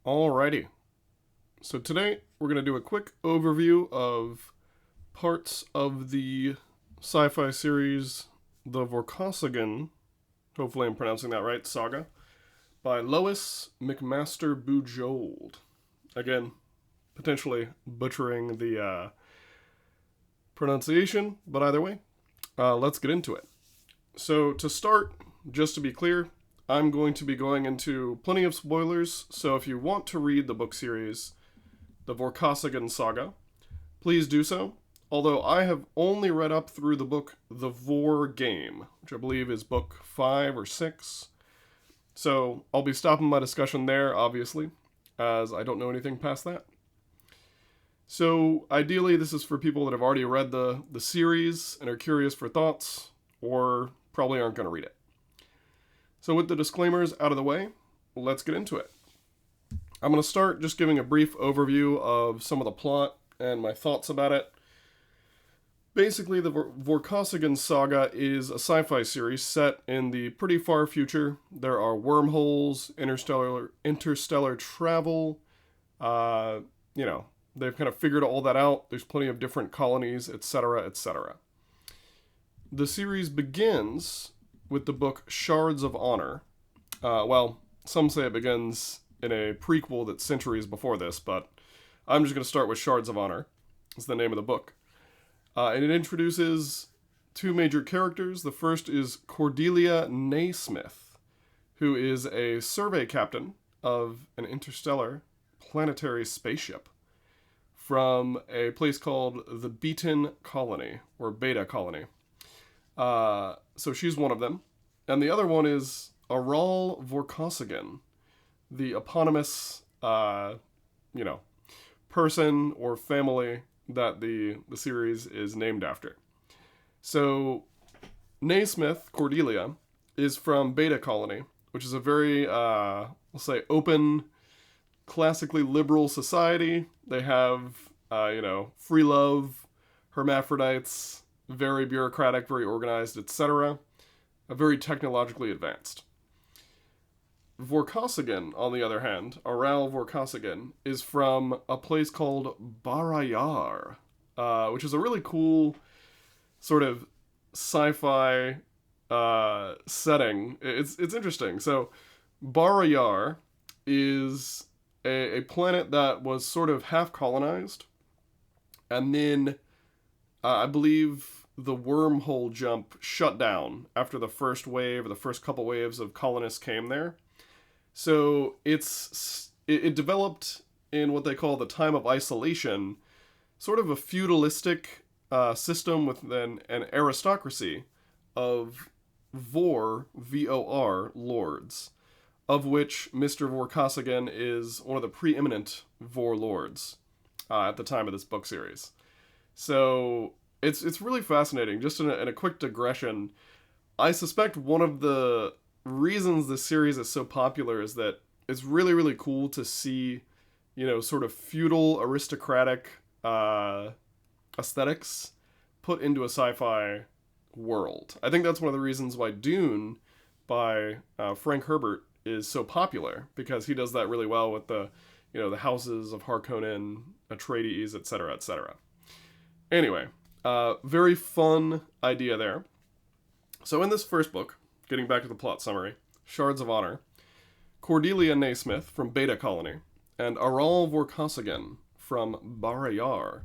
Alrighty, so today we're going to do a quick overview of parts of the sci-fi series The Vorkosigan, hopefully I'm pronouncing that right, saga, by Lois McMaster Bujold. Again, potentially butchering the pronunciation, but either way, let's get into it. So to start, just to be clear, I'm going to be going into plenty of spoilers, so if you want to read the book series, The Vorkosigan Saga, please do so. Although I have only read up through the book The Vor Game, which I believe is book 5 or 6. So I'll be stopping my discussion there, obviously, as I don't know anything past that. So ideally, this is for people that have already read the series and are curious for thoughts, or probably aren't going to read it. So with the disclaimers out of the way, let's get into it. I'm going to start just giving a brief overview of some of the plot and my thoughts about it. Basically, the Vorkosigan Saga is a sci-fi series set in the pretty far future. There are wormholes, interstellar travel. They've kind of figured all that out. There's plenty of different colonies, etc., etc. The series begins with the book Shards of Honor. Some say it begins in a prequel that's centuries before this, but I'm just going to start with Shards of Honor. It's the name of the book. And it introduces two major characters. The first is Cordelia Naismith, who is a survey captain of an interstellar planetary spaceship from a place called the Beaten Colony, or Beta Colony. So she's one of them. And the other one is Aral Vorkosigan, the eponymous, person or family that the series is named after. So Naismith, Cordelia, is from Beta Colony, which is a very, we'll say, open, classically liberal society. They have, free love, hermaphrodites, very bureaucratic, very organized, etc. Very technologically advanced. Vorkosigan, on the other hand, Aral Vorkosigan, is from a place called Barayar, which is a really cool sort of sci-fi setting. It's interesting. So Barayar is a planet that was sort of half colonized, and then I believe the wormhole jump shut down after the first wave, or the first couple waves of colonists came there. So it developed in what they call the time of isolation, sort of a feudalistic system with an aristocracy of Vor, V-O-R, lords, of which Mr. Vorkosigan is one of the preeminent Vor lords at the time of this book series. So it's really fascinating. Just in a quick digression, I suspect one of the reasons this series is so popular is that it's really, really cool to see, sort of feudal, aristocratic aesthetics put into a sci-fi world. I think that's one of the reasons why Dune by Frank Herbert is so popular, because he does that really well with the houses of Harkonnen, Atreides, etc., etc. Anyway, very fun idea there. So in this first book, getting back to the plot summary, Shards of Honor, Cordelia Naismith from Beta Colony and Aral Vorkosigan from Barayar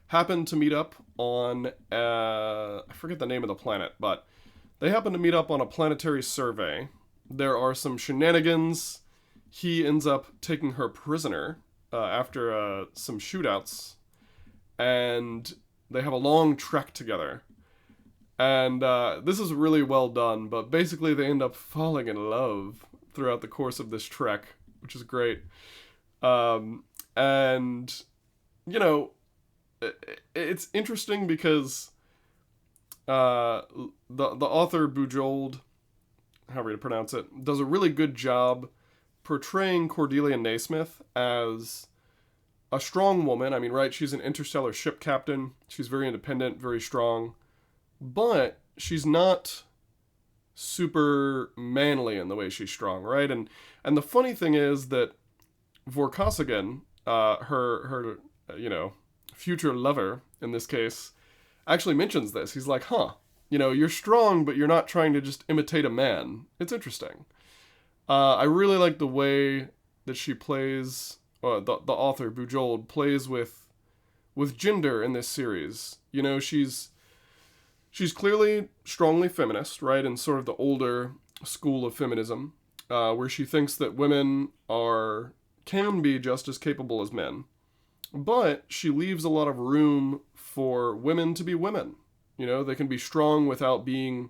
happen to meet up on, I forget the name of the planet, but they happen to meet up on a planetary survey. There are some shenanigans. He ends up taking her prisoner after some shootouts, and they have a long trek together. And this is really well done, but basically they end up falling in love throughout the course of this trek, which is great. It's interesting because the author Bujold, however you pronounce it, does a really good job portraying Cordelia Naismith as a strong woman. I mean, right, she's an interstellar ship captain. She's very independent, very strong. But she's not super manly in the way she's strong, right? And the funny thing is that Vorkosigan, her future lover in this case, actually mentions this. He's like, huh, you're strong, but you're not trying to just imitate a man. It's interesting. I really like the way that she plays, the author, Bujold, plays with gender in this series. She's clearly strongly feminist, right, in sort of the older school of feminism, where she thinks that women can be just as capable as men. But she leaves a lot of room for women to be women. They can be strong without being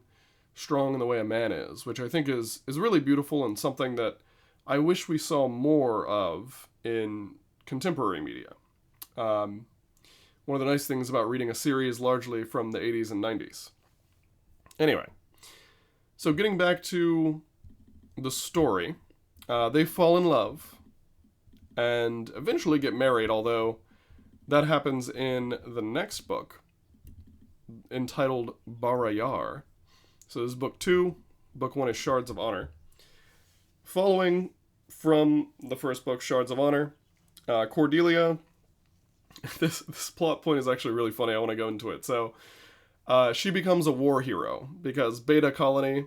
strong in the way a man is, which I think is really beautiful and something that I wish we saw more of in contemporary media. One of the nice things about reading a series largely from the 80s and 90s. Anyway, so getting back to the story, they fall in love and eventually get married, although that happens in the next book, entitled Barayar. So this is book 2. Book 1 is Shards of Honor. Following from the first book, Shards of Honor, Cordelia, this plot point is actually really funny. I want to go into it. So she becomes a war hero because Beta Colony,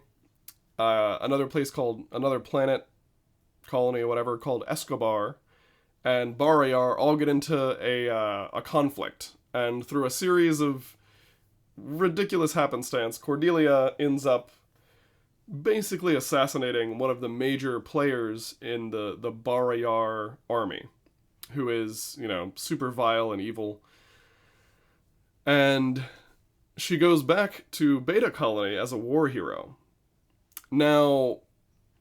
another planet colony or whatever called Escobar, and Barayar all get into a conflict. And through a series of ridiculous happenstance, Cordelia ends up basically assassinating one of the major players in the Barayar army, who is, super vile and evil. And she goes back to Beta Colony as a war hero. Now,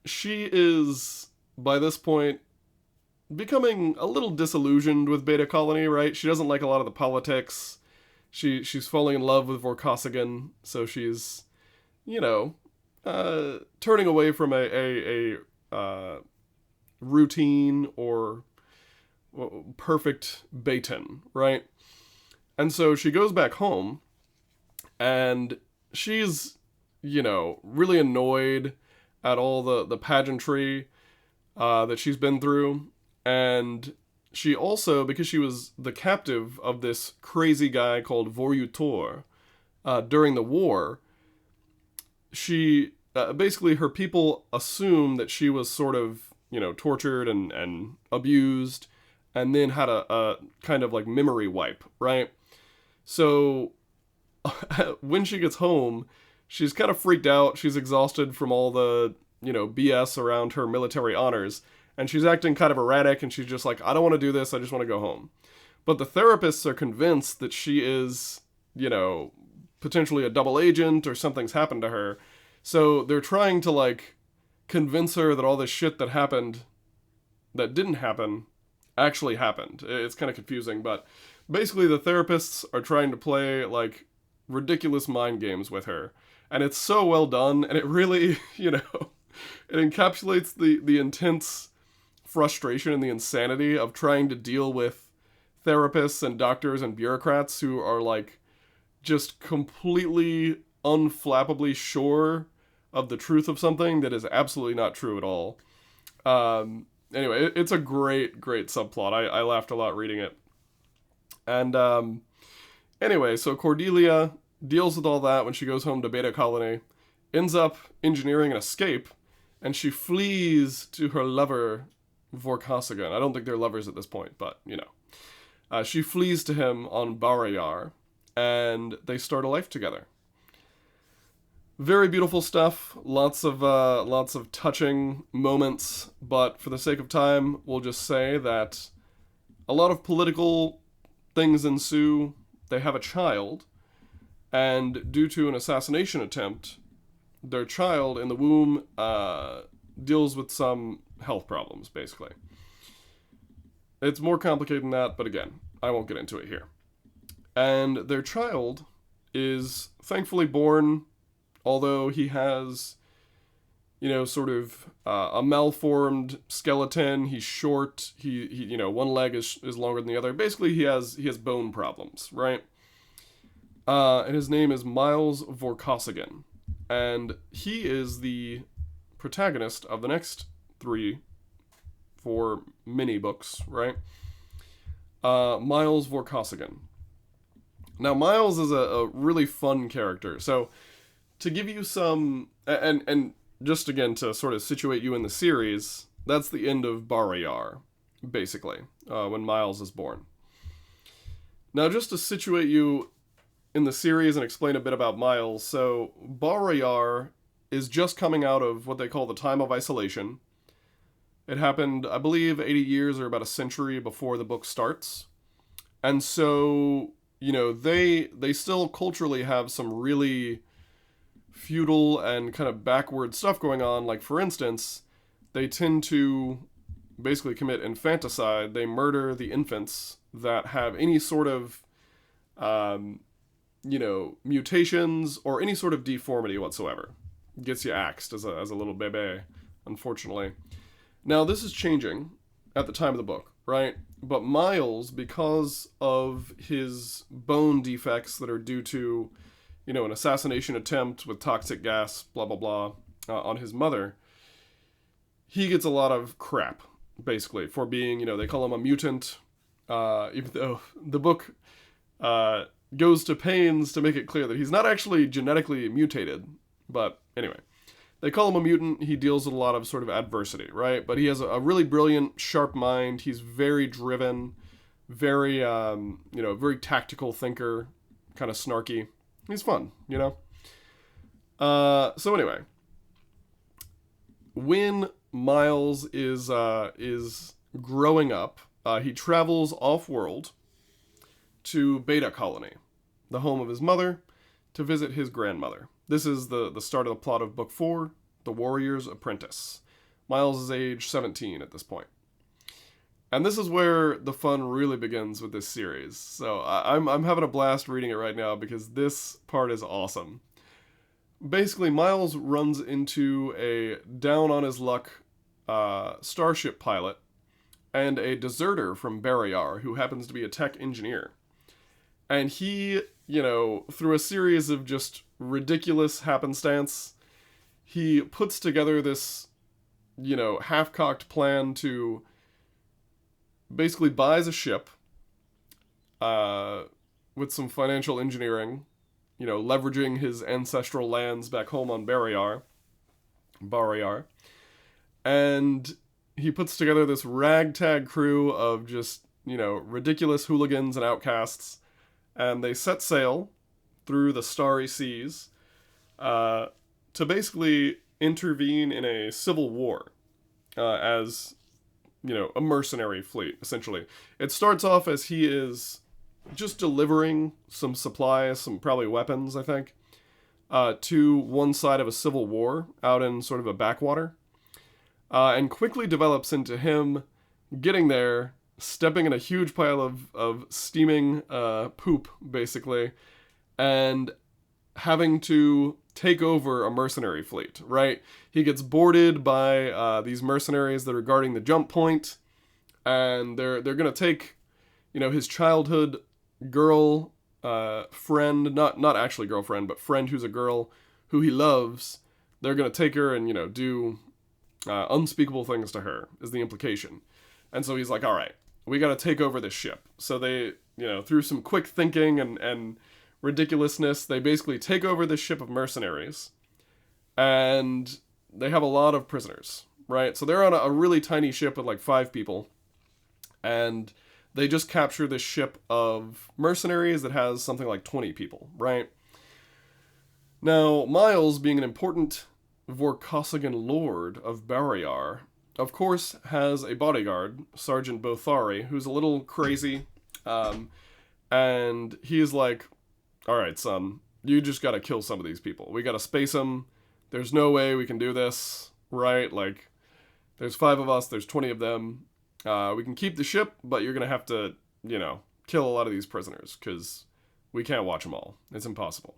she is, by this point, becoming a little disillusioned with Beta Colony, right? She doesn't like a lot of the politics. She's falling in love with Vorkosigan, so she's, turning away from a routine or perfect Baton, right? And so she goes back home, and she's, really annoyed at all the pageantry that she's been through. And she also, because she was the captive of this crazy guy called Vorutor during the war, she, basically her people assume that she was sort of, tortured and abused, and then had a kind of like memory wipe, right? So when she gets home, she's kind of freaked out. She's exhausted from all the, BS around her military honors. And she's acting kind of erratic, and she's just like, I don't want to do this, I just want to go home. But the therapists are convinced that she is, potentially a double agent or something's happened to her. So they're trying to, convince her that all this shit that happened, that didn't happen, actually happened. It's kind of confusing, but basically the therapists are trying to play, ridiculous mind games with her. And it's so well done, and it really, it encapsulates the intense frustration and the insanity of trying to deal with therapists and doctors and bureaucrats who are just completely unflappably sure of the truth of something that is absolutely not true at all. Anyway, it's a great subplot. I laughed a lot reading it. And anyway, so Cordelia deals with all that when she goes home to Beta Colony, ends up engineering an escape, and she flees to her lover, Vorkosigan. I don't think they're lovers at this point, but, she flees to him on Barayar, and they start a life together. Very beautiful stuff, lots of touching moments, but for the sake of time, we'll just say that a lot of political things ensue. They have a child, and due to an assassination attempt, their child in the womb deals with some health problems, basically. It's more complicated than that, but again, I won't get into it here. And their child is thankfully born, although he has, sort of a malformed skeleton. He's short. He one leg is longer than the other. Basically, he has bone problems, right? And his name is Miles Vorkosigan. And he is the protagonist of the next 3 for mini books, right? Miles Vorkosigan. Now, Miles is a really fun character. So, to give you some, and just again to sort of situate you in the series, that's the end of Barayar, basically, when Miles is born. Now, just to situate you in the series and explain a bit about Miles, so Barayar is just coming out of what they call the time of isolation. It happened, I believe, 80 years or about a century before the book starts. And so, they still culturally have some really feudal and kind of backward stuff going on. Like, for instance, they tend to basically commit infanticide. They murder the infants that have any sort of, mutations or any sort of deformity whatsoever. Gets you axed as a little bebe, unfortunately. Now, this is changing at the time of the book, right? But Miles, because of his bone defects that are due to, an assassination attempt with toxic gas, blah, blah, blah, on his mother, he gets a lot of crap, basically, for being, they call him a mutant, even though the book goes to pains to make it clear that he's not actually genetically mutated. But anyway, they call him a mutant. He deals with a lot of sort of adversity, right? But he has a really brilliant, sharp mind. He's very driven, very, very tactical thinker, kind of snarky. He's fun, So anyway, when Miles is growing up, he travels off-world to Beta Colony, the home of his mother, to visit his grandmother. This is the start of the plot of Book 4, The Warrior's Apprentice. Miles is age 17 at this point. And this is where the fun really begins with this series. So I'm having a blast reading it right now because this part is awesome. Basically, Miles runs into a down-on-his-luck starship pilot and a deserter from Barayar who happens to be a tech engineer. And he, through a series of just ridiculous happenstance, he puts together this, half-cocked plan to basically buys a ship with some financial engineering, leveraging his ancestral lands back home on Barayar. And he puts together this ragtag crew of just, ridiculous hooligans and outcasts. And they set sail through the starry seas to basically intervene in a civil war as, a mercenary fleet, essentially. It starts off as he is just delivering some supplies, some probably weapons, I think, to one side of a civil war out in sort of a backwater. And quickly develops into him getting there, stepping in a huge pile of steaming poop, basically, and having to take over a mercenary fleet, right? He gets boarded by these mercenaries that are guarding the jump point, and they're going to take, his childhood girl friend, not actually girlfriend, but friend who's a girl who he loves. They're going to take her and, do unspeakable things to her, is the implication. And so he's like, all right, we got to take over this ship. So they, through some quick thinking and ridiculousness, they basically take over this ship of mercenaries. And they have a lot of prisoners, right? So they're on a really tiny ship with like 5 people. And they just capture this ship of mercenaries that has something like 20 people, right? Now, Miles, being an important Vorkosigan lord of Barayar, of course, has a bodyguard, Sergeant Bothari, who's a little crazy. And he's like, all right, son, you just got to kill some of these people. We got to space them. There's no way we can do this, right? Like, there's 5 of us, there's 20 of them. We can keep the ship, but you're going to have to, kill a lot of these prisoners, because we can't watch them all. It's impossible.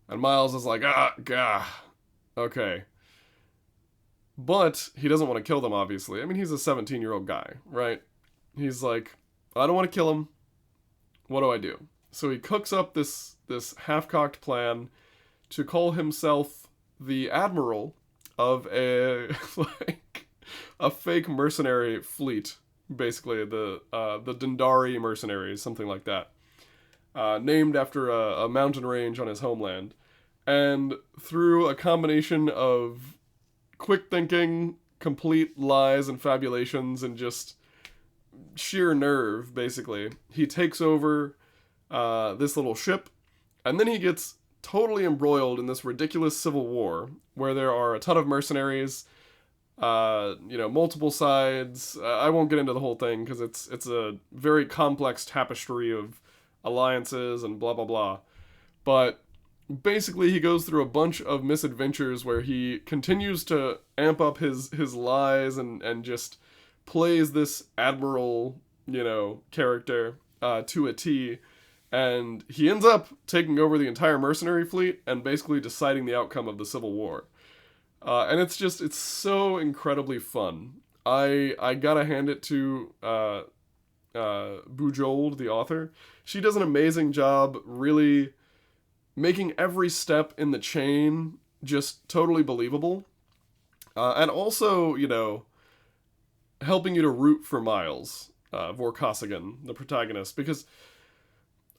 And Miles is like, okay. But he doesn't want to kill them, obviously. I mean, he's a 17-year-old guy, right? He's like, I don't want to kill him. What do I do? So he cooks up this half-cocked plan to call himself the admiral of a a fake mercenary fleet, basically the Dendari mercenaries, something like that, named after a mountain range on his homeland. And through a combination of quick thinking, complete lies and fabulations, and just sheer nerve, basically, he takes over this little ship, and then he gets totally embroiled in this ridiculous civil war where there are a ton of mercenaries, multiple sides. I won't get into the whole thing because it's a very complex tapestry of alliances and blah blah blah. But basically, he goes through a bunch of misadventures where he continues to amp up his lies and just plays this admiral, character to a T. And he ends up taking over the entire mercenary fleet and basically deciding the outcome of the Civil War. And it's so incredibly fun. I gotta hand it to Bujold, the author. She does an amazing job really making every step in the chain just totally believable. And also, helping you to root for Miles, Vorkosigan, the protagonist, because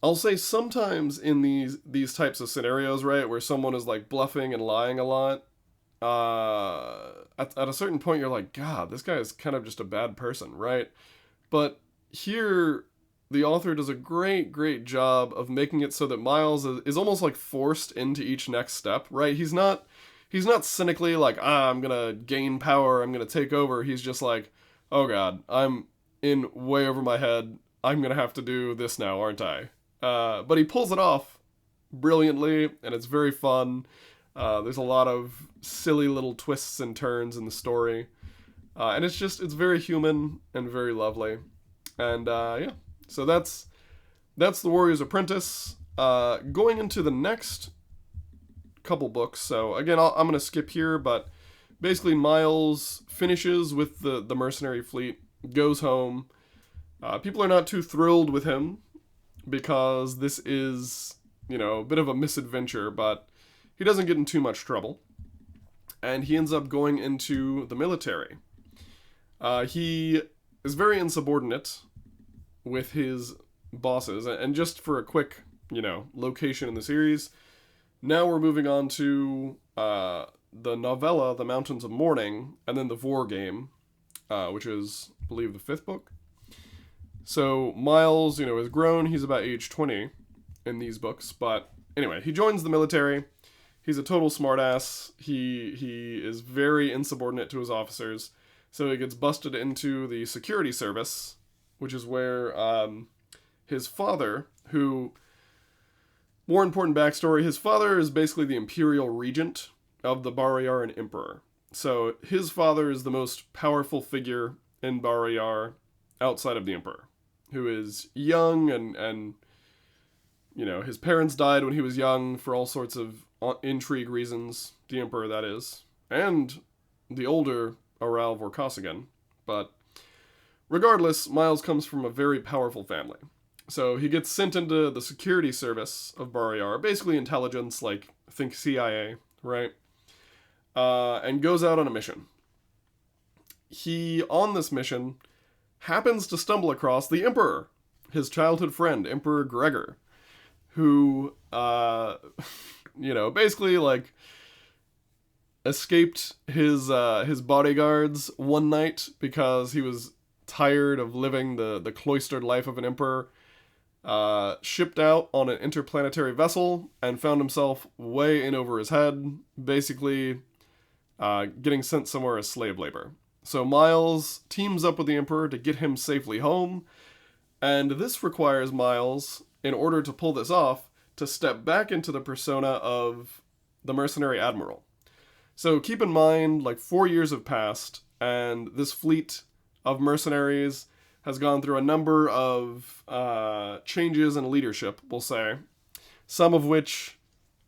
I'll say sometimes in these types of scenarios, right, where someone is like bluffing and lying a lot, at a certain point you're like, God, this guy is kind of just a bad person, right? But here, the author does a great job of making it so that Miles is almost like forced into each next step, right? He's not cynically like, I'm gonna gain power, I'm gonna take over. He's just like, oh God, I'm in way over my head. I'm gonna have to do this now, aren't I? But he pulls it off brilliantly, and it's very fun. There's a lot of silly little twists and turns in the story. And it's very human and very lovely. And yeah, so that's The Warrior's Apprentice. Going into the next couple books, so again, I'm going to skip here, but basically Miles finishes with the mercenary fleet, goes home. People are not too thrilled with him because this is, a bit of a misadventure, but he doesn't get in too much trouble. And he ends up going into the military. He is very insubordinate with his bosses. And just for a quick, location in the series, now we're moving on to the novella, The Mountains of Mourning, and then the Vor Game, which is, I believe, the 5th book. So Miles, has grown. He's about age 20 in these books. But anyway, he joins the military. He's a total smartass. He is very insubordinate to his officers. So he gets busted into the security service, which is where his father, who, more important backstory, his father is basically the imperial regent of the Barayaran emperor. So his father is the most powerful figure in Barayar outside of the emperor, who is young and his parents died when he was young for all sorts of intrigue reasons, the emperor that is, and the older Aral Vorkosigan. But regardless, Miles comes from a very powerful family. So he gets sent into the security service of Barayar, basically intelligence, like, think CIA, right? And goes out on a mission. He, on this mission, happens to stumble across the Emperor, his childhood friend, Emperor Gregor, who, basically, like, escaped his bodyguards one night because he was tired of living the cloistered life of an emperor, shipped out on an interplanetary vessel, and found himself way in over his head, basically getting sent somewhere as slave labor. So Miles teams up with the Emperor to get him safely home, and this requires Miles, in order to pull this off, to step back into the persona of the mercenary admiral. So keep in mind, like, 4 years have passed, and this fleet of mercenaries has gone through a number of changes in leadership, we'll say, some of which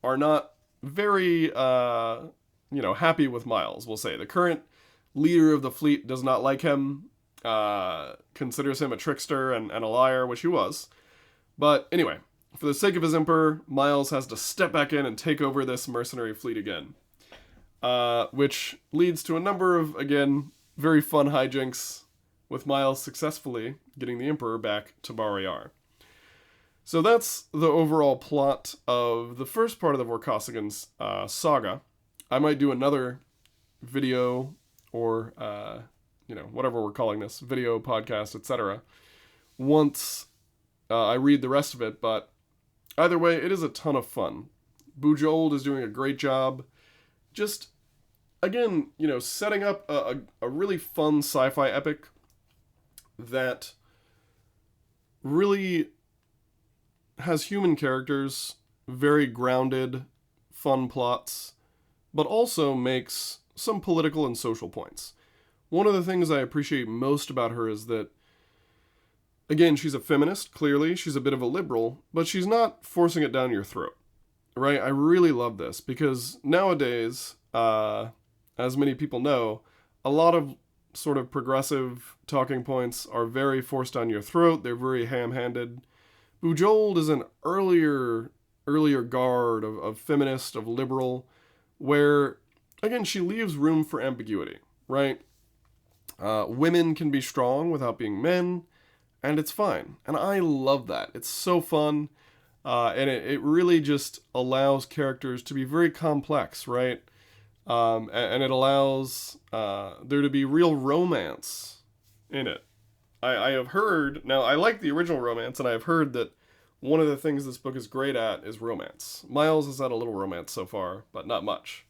are not very, happy with Miles, we'll say. The current leader of the fleet does not like him, considers him a trickster and a liar, which he was. But anyway, for the sake of his emperor, Miles has to step back in and take over this mercenary fleet again. Which leads to a number of, again, very fun hijinks with Miles successfully getting the Emperor back to Bar Yar. So that's the overall plot of the first part of the Vorkosigan saga. I might do another video or, whatever we're calling this, video, podcast, etc. once I read the rest of it, but either way, it is a ton of fun. Bujold is doing a great job. Just, again, setting up a really fun sci-fi epic that really has human characters, very grounded, fun plots, but also makes some political and social points. One of the things I appreciate most about her is that, again, she's a feminist, clearly. She's a bit of a liberal, but she's not forcing it down your throat, right? I really love this because nowadays, as many people know, a lot of sort of progressive talking points are very forced down your throat. They're very ham-handed. Bujold is an earlier guard of feminist, of liberal, where, again, she leaves room for ambiguity, right? Women can be strong without being men, and it's fine. And I love that. It's so fun, and it really just allows characters to be very complex, right? And it allows there to be real romance in it. I have heard, now I like the original romance, and I have heard that one of the things this book is great at is romance. Miles has had a little romance so far, but not much.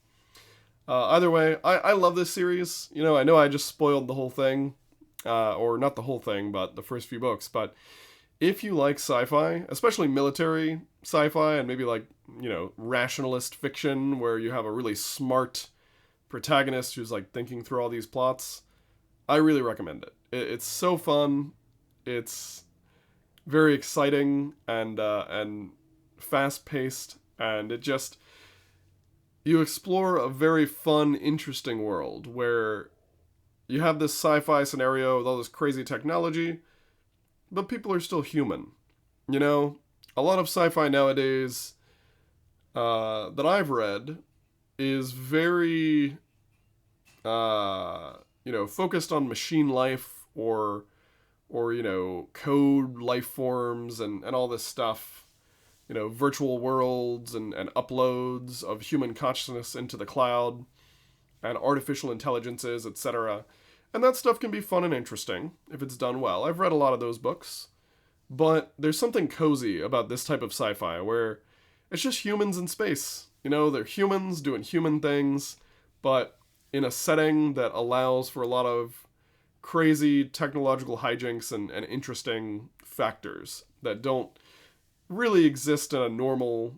Either way, I love this series. I know I just spoiled the whole thing, or not the whole thing, but the first few books, but if you like sci-fi, especially military sci-fi, and maybe like, rationalist fiction, where you have a really smart protagonist who's like thinking through all these plots, I really recommend it. It's so fun. It's very exciting and fast-paced, and it just, you explore a very fun, interesting world where you have this sci-fi scenario with all this crazy technology, but people are still human. A lot of sci-fi nowadays that I've read is very, focused on machine life or code life forms and all this stuff, virtual worlds and uploads of human consciousness into the cloud and artificial intelligences, etc. And that stuff can be fun and interesting if it's done well. I've read a lot of those books, but there's something cozy about this type of sci-fi where it's just humans in space. They're humans doing human things, but in a setting that allows for a lot of crazy technological hijinks and interesting factors that don't really exist in a normal,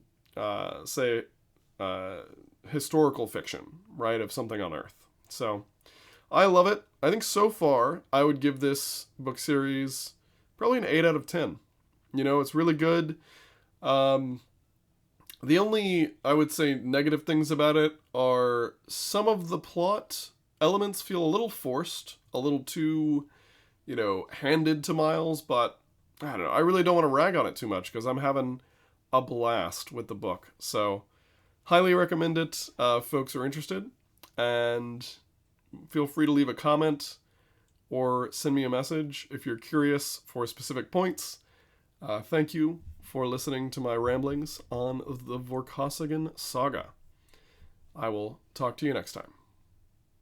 historical fiction, right, of something on Earth. So I love it. I think so far I would give this book series probably an 8 out of 10. It's really good. The only, I would say, negative things about it are some of the plot elements feel a little forced, a little too, handed to Miles, but I don't know. I really don't want to rag on it too much because I'm having a blast with the book. So, highly recommend it if folks are interested. And feel free to leave a comment or send me a message if you're curious for specific points. Thank you for listening to my ramblings on the Vorkosigan Saga. I will talk to you next time.